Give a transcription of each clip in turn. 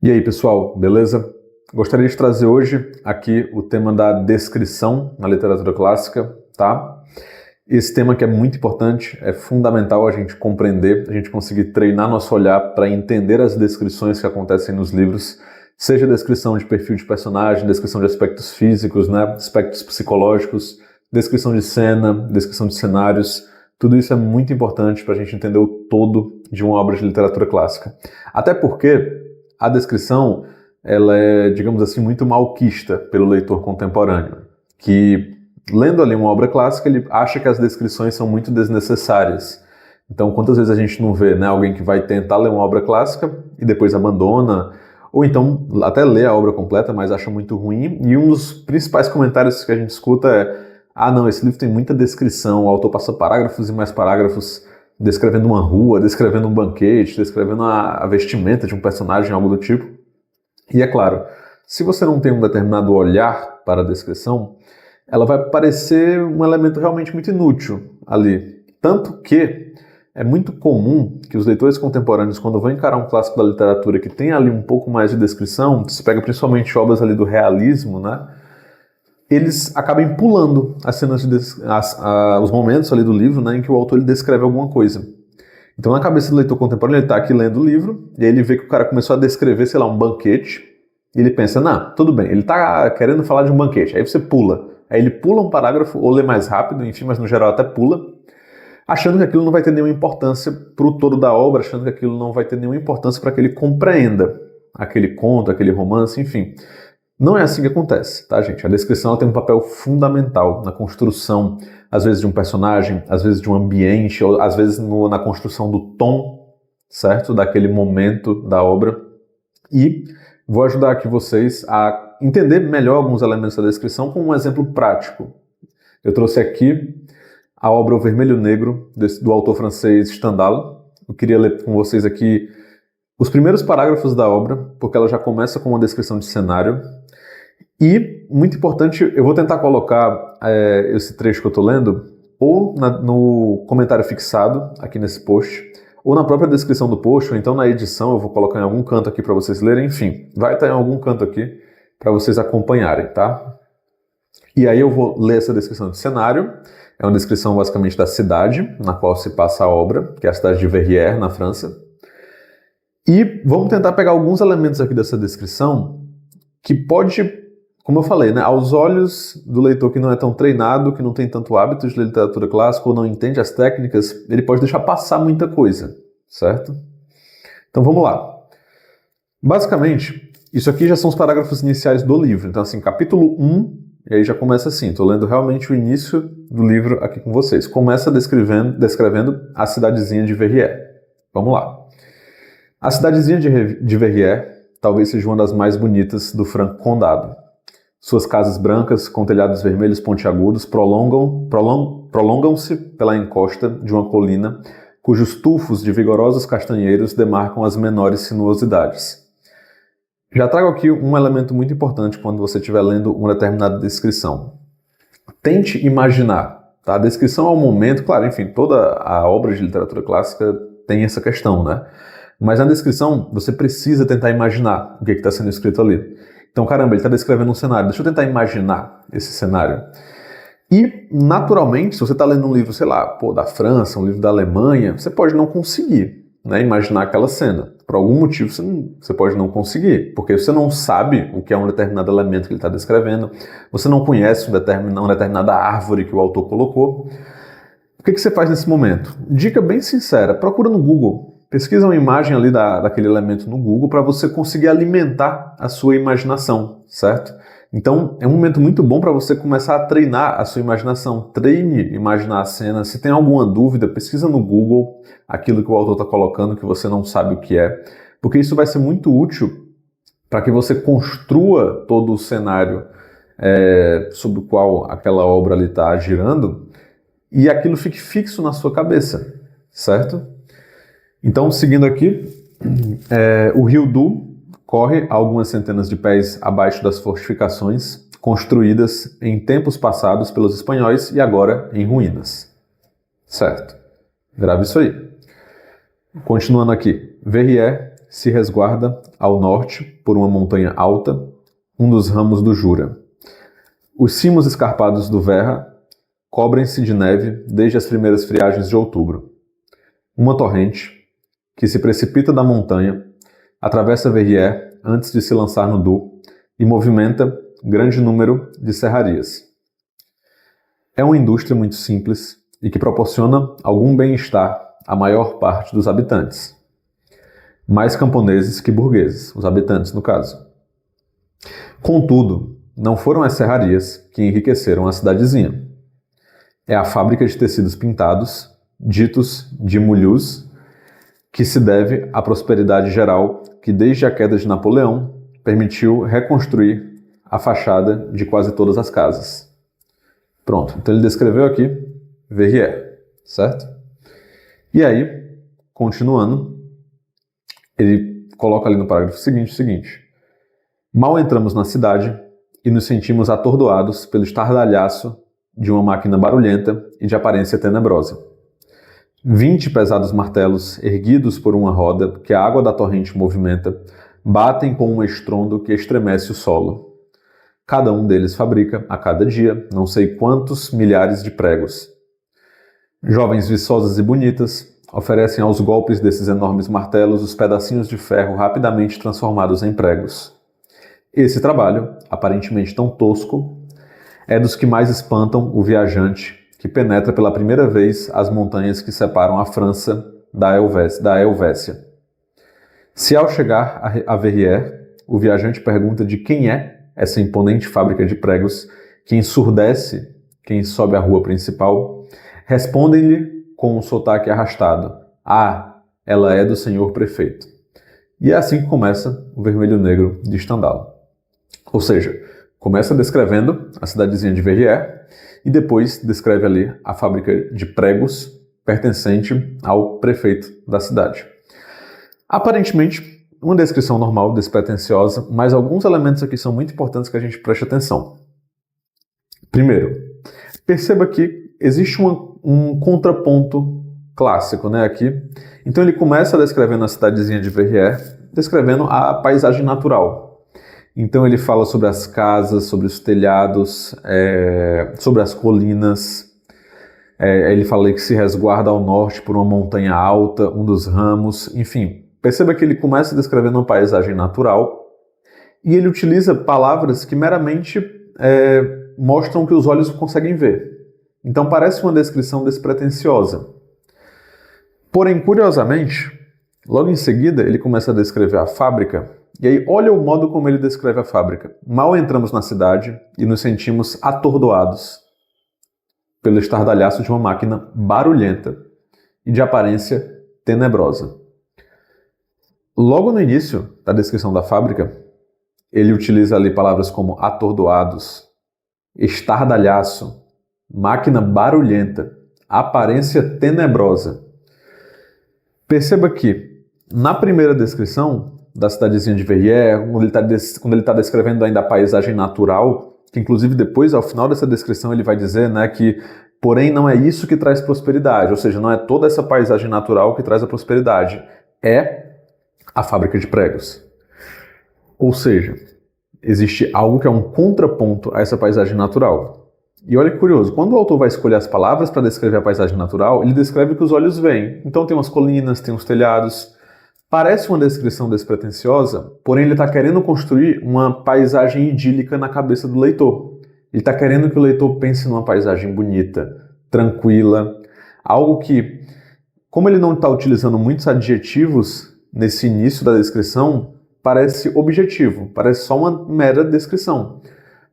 E aí, pessoal, beleza? Gostaria de trazer hoje aqui o tema da descrição na literatura clássica, tá? Esse tema que é muito importante, é fundamental a gente compreender, a gente conseguir treinar nosso olhar para entender as descrições que acontecem nos livros, seja descrição de perfil de personagem, descrição de aspectos físicos, né? Aspectos psicológicos, descrição de cena, descrição de cenários. Tudo isso é muito importante para a gente entender o todo de uma obra de literatura clássica. Até porque a descrição, ela é, digamos assim, muito malquista pelo leitor contemporâneo, que, lendo ali uma obra clássica, ele acha que as descrições são muito desnecessárias. Então, quantas vezes a gente não vê, né, alguém que vai tentar ler uma obra clássica e depois abandona, ou então até lê a obra completa, mas acha muito ruim, e um dos principais comentários que a gente escuta é: ah não, esse livro tem muita descrição, o autor passa parágrafos e mais parágrafos descrevendo uma rua, descrevendo um banquete, descrevendo a vestimenta de um personagem, algo do tipo. E é claro, se você não tem um determinado olhar para a descrição, ela vai parecer um elemento realmente muito inútil ali. Tanto que é muito comum que os leitores contemporâneos, quando vão encarar um clássico da literatura que tem ali um pouco mais de descrição, se pega principalmente obras ali do realismo, né? Eles acabem pulando as cenas os momentos ali do livro, né, em que o autor ele descreve alguma coisa. Então, na cabeça do leitor contemporâneo, ele está aqui lendo o livro, e aí ele vê que o cara começou a descrever, sei lá, um banquete, e ele pensa, não, tudo bem, ele está querendo falar de um banquete. Aí você pula. Aí ele pula um parágrafo, ou lê mais rápido, enfim, mas no geral até pula, achando que aquilo não vai ter nenhuma importância para o todo da obra, achando que aquilo não vai ter nenhuma importância para que ele compreenda aquele conto, aquele romance, enfim. Não é assim que acontece, tá, gente? A descrição ela tem um papel fundamental na construção, às vezes de um personagem, às vezes de um ambiente, ou às vezes na construção do tom, certo? Daquele momento da obra. E vou ajudar aqui vocês a entender melhor alguns elementos da descrição com um exemplo prático. Eu trouxe aqui a obra O Vermelho Negro, do autor francês Stendhal. Eu queria ler com vocês aqui os primeiros parágrafos da obra, porque ela já começa com uma descrição de cenário. E, muito importante, eu vou tentar colocar esse trecho que eu estou lendo ou no comentário fixado aqui nesse post, ou na própria descrição do post, ou então na edição eu vou colocar em algum canto aqui para vocês lerem, enfim, vai estar em algum canto aqui para vocês acompanharem, tá? E aí eu vou ler essa descrição de cenário, é uma descrição basicamente da cidade na qual se passa a obra, que é a cidade de Verrières, na França. E vamos tentar pegar alguns elementos aqui dessa descrição que pode, como eu falei, né, aos olhos do leitor que não é tão treinado, que não tem tanto hábito de literatura clássica ou não entende as técnicas, ele pode deixar passar muita coisa, certo? Então vamos lá. Basicamente, isso aqui já são os parágrafos iniciais do livro. Então assim, capítulo 1, e aí já começa assim, estou lendo realmente o início do livro aqui com vocês. Começa descrevendo a cidadezinha de Verrières. Vamos lá. A cidadezinha de Verrières talvez seja uma das mais bonitas do Franco Condado. Suas casas brancas, com telhados vermelhos pontiagudos, prolongam-se pela encosta de uma colina, cujos tufos de vigorosos castanheiros demarcam as menores sinuosidades. Já trago aqui um elemento muito importante quando você estiver lendo uma determinada descrição. Tente imaginar, tá? A descrição ao momento, claro, enfim, toda a obra de literatura clássica tem essa questão, né? Mas na descrição, você precisa tentar imaginar o que está sendo escrito ali. Então, caramba, ele está descrevendo um cenário. Deixa eu tentar imaginar esse cenário. E, naturalmente, se você está lendo um livro, sei lá, da França, um livro da Alemanha, você pode não conseguir, né, imaginar aquela cena. Por algum motivo, você pode não conseguir, porque você não sabe o que é um determinado elemento que ele está descrevendo, você não conhece uma determinada árvore que o autor colocou. O que você faz nesse momento? Dica bem sincera, procura no Google. Pesquisa uma imagem ali daquele elemento no Google para você conseguir alimentar a sua imaginação, certo? Então, é um momento muito bom para você começar a treinar a sua imaginação. Treine imaginar a cena. Se tem alguma dúvida, pesquisa no Google aquilo que o autor está colocando que você não sabe o que é, porque isso vai ser muito útil para que você construa todo o cenário sobre o qual aquela obra ali está girando e aquilo fique fixo na sua cabeça, certo? Então, seguindo aqui, o rio Doubs corre a algumas centenas de pés abaixo das fortificações construídas em tempos passados pelos espanhóis e agora em ruínas. Certo. Grave isso aí. Continuando aqui. Verrières se resguarda ao norte por uma montanha alta, um dos ramos do Jura. Os cimos escarpados do Verra cobrem-se de neve desde as primeiras friagens de outubro. Uma torrente, que se precipita da montanha, atravessa Verrières antes de se lançar no Doubs e movimenta grande número de serrarias. É uma indústria muito simples e que proporciona algum bem-estar à maior parte dos habitantes. Mais camponeses que burgueses, os habitantes no caso. Contudo, não foram as serrarias que enriqueceram a cidadezinha. É a fábrica de tecidos pintados, ditos de mulhouse, que se deve à prosperidade geral que desde a queda de Napoleão permitiu reconstruir a fachada de quase todas as casas. Pronto, então ele descreveu aqui Verrières, certo? E aí, continuando, ele coloca ali no parágrafo seguinte o seguinte: mal entramos na cidade e nos sentimos atordoados pelo estardalhaço de uma máquina barulhenta e de aparência tenebrosa. 20 pesados martelos, erguidos por uma roda que a água da torrente movimenta, batem com um estrondo que estremece o solo. Cada um deles fabrica, a cada dia, não sei quantos milhares de pregos. Jovens viçosas e bonitas oferecem aos golpes desses enormes martelos os pedacinhos de ferro rapidamente transformados em pregos. Esse trabalho, aparentemente tão tosco, é dos que mais espantam o viajante que penetra pela primeira vez as montanhas que separam a França da Helvécia. Se ao chegar a Verrières, o viajante pergunta de quem é essa imponente fábrica de pregos que ensurdece quem sobe a rua principal, respondem-lhe com um sotaque arrastado: ah, ela é do senhor prefeito. E é assim que começa o Vermelho Negro de Stendhal. Ou seja, começa descrevendo a cidadezinha de Verrières e depois descreve ali a fábrica de pregos pertencente ao prefeito da cidade. Aparentemente, uma descrição normal, despretensiosa, mas alguns elementos aqui são muito importantes que a gente preste atenção. Primeiro, perceba que existe um contraponto clássico, né, aqui. Então ele começa descrevendo a cidadezinha de Verrières, descrevendo a paisagem natural. Então ele fala sobre as casas, sobre os telhados, sobre as colinas. Ele fala que se resguarda ao norte por uma montanha alta, um dos ramos, enfim. Perceba que ele começa descrevendo uma paisagem natural e ele utiliza palavras que meramente mostram que os olhos conseguem ver. Então parece uma descrição despretensiosa. Porém, curiosamente, logo em seguida ele começa a descrever a fábrica. E aí, olha o modo como ele descreve a fábrica. Mal entramos na cidade e nos sentimos atordoados pelo estardalhaço de uma máquina barulhenta e de aparência tenebrosa. Logo no início da descrição da fábrica, ele utiliza ali palavras como atordoados, estardalhaço, máquina barulhenta, aparência tenebrosa. Perceba que, na primeira descrição da cidadezinha de Verrières, quando ele está descrevendo ainda a paisagem natural, que inclusive depois, ao final dessa descrição, ele vai dizer, né, que, porém, não é isso que traz prosperidade, ou seja, não é toda essa paisagem natural que traz a prosperidade, é a fábrica de pregos. Ou seja, existe algo que é um contraponto a essa paisagem natural. E olha que curioso, quando o autor vai escolher as palavras para descrever a paisagem natural, ele descreve o que os olhos veem. Então tem umas colinas, tem uns telhados. Parece uma descrição despretensiosa, porém ele está querendo construir uma paisagem idílica na cabeça do leitor. Ele está querendo que o leitor pense numa paisagem bonita, tranquila, algo que, como ele não está utilizando muitos adjetivos nesse início da descrição, parece objetivo, parece só uma mera descrição.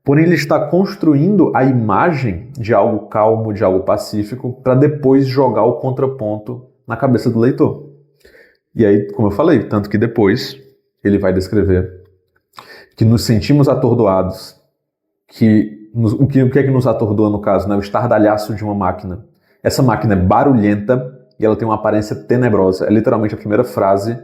Porém, ele está construindo a imagem de algo calmo, de algo pacífico, para depois jogar o contraponto na cabeça do leitor. E aí, como eu falei, tanto que depois ele vai descrever que nos sentimos atordoados, o que é que nos atordoa no caso, né? O estardalhaço de uma máquina. Essa máquina é barulhenta e ela tem uma aparência tenebrosa. É literalmente a primeira frase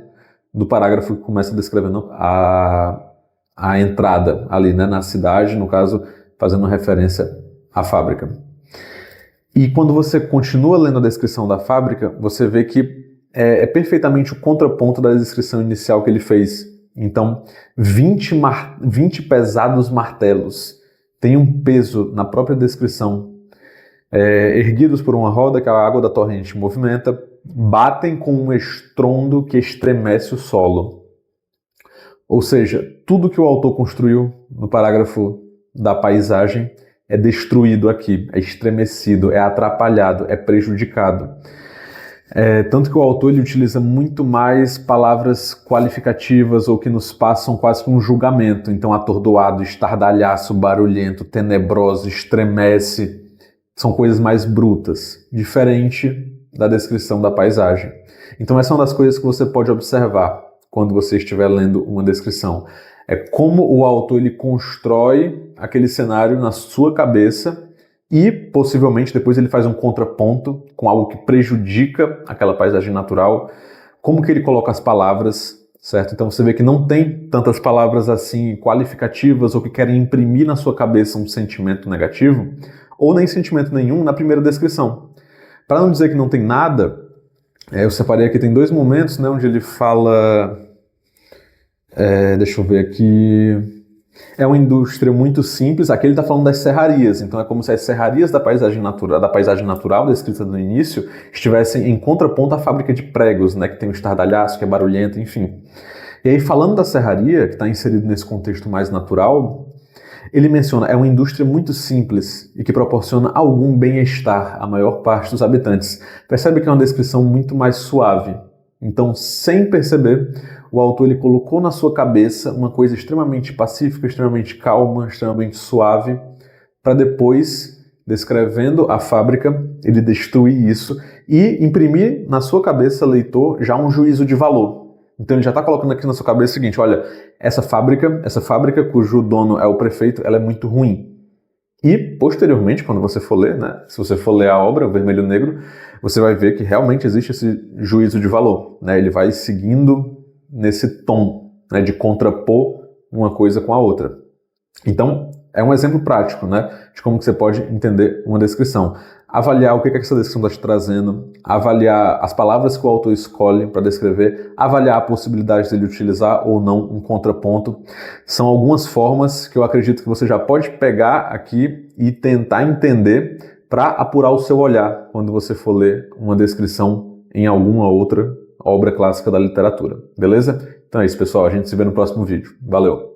do parágrafo que começa descrevendo a entrada ali, né, na cidade, no caso, fazendo referência à fábrica. E quando você continua lendo a descrição da fábrica, você vê que é perfeitamente o contraponto da descrição inicial que ele fez. Então, 20 pesados martelos têm um peso na própria descrição, erguidos por uma roda que a água da torrente movimenta, batem com um estrondo que estremece o solo. Ou seja, tudo que o autor construiu no parágrafo da paisagem é destruído aqui, é estremecido, é atrapalhado, é prejudicado. Tanto que o autor ele utiliza muito mais palavras qualificativas ou que nos passam quase que um julgamento. Então, atordoado, estardalhaço, barulhento, tenebroso, estremece. São coisas mais brutas, diferente da descrição da paisagem. Então, essa é uma das coisas que você pode observar quando você estiver lendo uma descrição. É como o autor ele constrói aquele cenário na sua cabeça e, possivelmente, depois ele faz um contraponto com algo que prejudica aquela paisagem natural. Como que ele coloca as palavras, certo? Então você vê que não tem tantas palavras assim qualificativas ou que querem imprimir na sua cabeça um sentimento negativo, ou nem sentimento nenhum na primeira descrição. Para não dizer que não tem nada, eu separei aqui, tem 2 momentos, né, onde ele fala... deixa eu ver aqui... É uma indústria muito simples. Aqui ele está falando das serrarias, então é como se as serrarias da paisagem natural descrita no início estivessem em contraponto à fábrica de pregos, né, que tem o estardalhaço, que é barulhento, enfim. E aí, falando da serraria, que está inserido nesse contexto mais natural, ele menciona, é uma indústria muito simples e que proporciona algum bem-estar à maior parte dos habitantes. Percebe que é uma descrição muito mais suave. Então, sem perceber, o autor ele colocou na sua cabeça uma coisa extremamente pacífica, extremamente calma, extremamente suave, para depois, descrevendo a fábrica, ele destruir isso e imprimir na sua cabeça, leitor, já um juízo de valor. Então ele já está colocando aqui na sua cabeça o seguinte, olha, essa fábrica cujo dono é o prefeito, ela é muito ruim. E, posteriormente, quando você for ler, né, se você for ler a obra, o Vermelho e o Negro, você vai ver que realmente existe esse juízo de valor, né? Ele vai seguindo nesse tom, né, de contrapor uma coisa com a outra. Então, é um exemplo prático, né, de como que você pode entender uma descrição. Avaliar o que essa descrição está te trazendo, avaliar as palavras que o autor escolhe para descrever, avaliar a possibilidade dele utilizar ou não um contraponto. São algumas formas que eu acredito que você já pode pegar aqui e tentar entender para apurar o seu olhar quando você for ler uma descrição em alguma outra obra clássica da literatura. Beleza? Então é isso, pessoal. A gente se vê no próximo vídeo. Valeu!